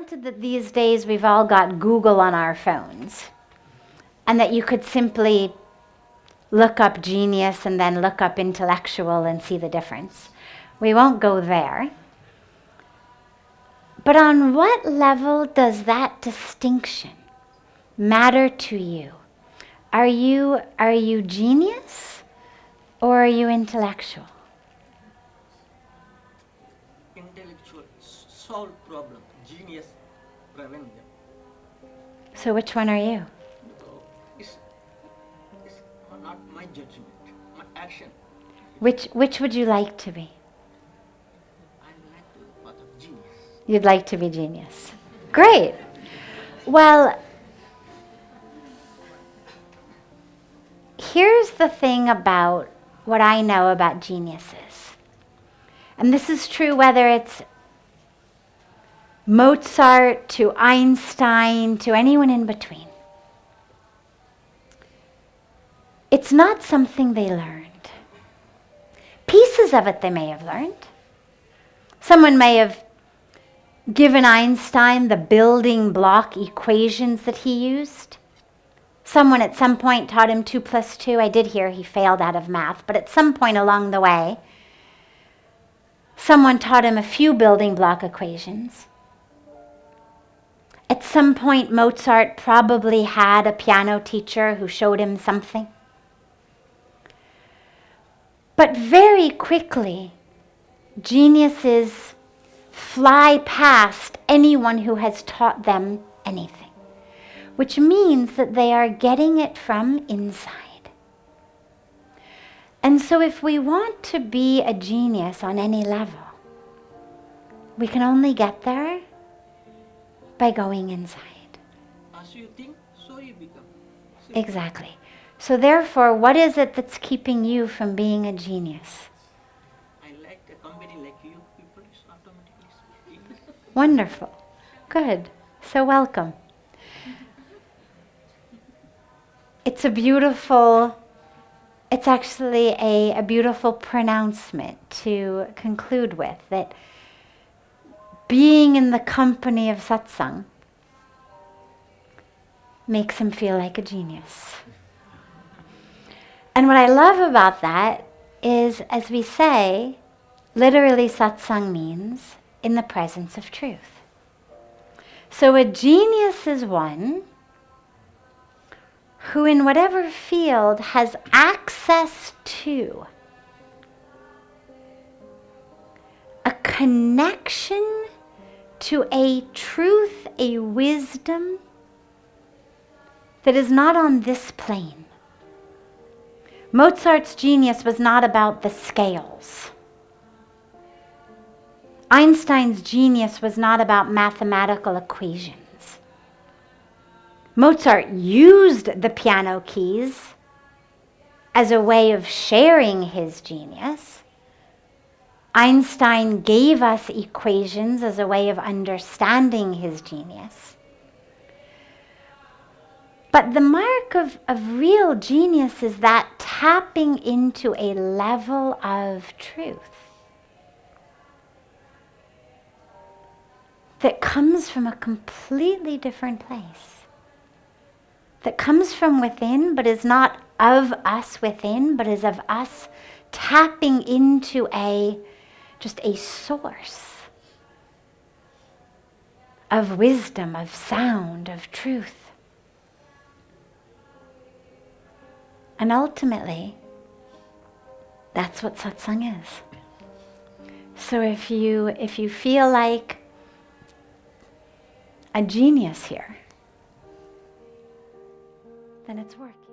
granted that these days we've all got Google on our phones, and that you could simply look up genius and then look up intellectual and see the difference. We won't go there. But on what level does that distinction matter to you? Are you genius or are you intellectual? Intellectual solve problem, genius prevent them. So which one are you? It's not my judgment, my action. Which would you like to be? I'd like to be part of genius. You'd like to be genius. Great. Well, here's the thing about what I know about geniuses. And this is true whether it's Mozart to Einstein to anyone in between. It's not something they learned. Pieces of it they may have learned. Someone may have given Einstein the building block equations that he used. Someone at some point taught him 2 + 2. I did hear he failed out of math, but at some point along the way, someone taught him a few building block equations. At some point, Mozart probably had a piano teacher who showed him something. But very quickly, geniuses fly past anyone who has taught them anything, which means that they are getting it from inside. And so if we want to be a genius on any level, we can only get there by going inside. As you think, so you become. Exactly. So therefore, what is it that's keeping you from being a genius? I like a company like you, people is automatically speaking. Wonderful. Good. So welcome. It's actually a beautiful pronouncement to conclude with, that being in the company of satsang makes him feel like a genius. And what I love about that is, as we say, literally satsang means in the presence of truth. So a genius is one who in whatever field has access to a connection to a truth, a wisdom that is not on this plane. Mozart's genius was not about the scales. Einstein's genius was not about mathematical equations. Mozart used the piano keys as a way of sharing his genius. Einstein gave us equations as a way of understanding his genius. But the mark of real genius is that tapping into a level of truth that comes from a completely different place. That comes from within, but is not of us within, but is of us tapping into just a source of wisdom, of sound, of truth. And ultimately, that's what satsang is. So if you feel like a genius here, then it's working.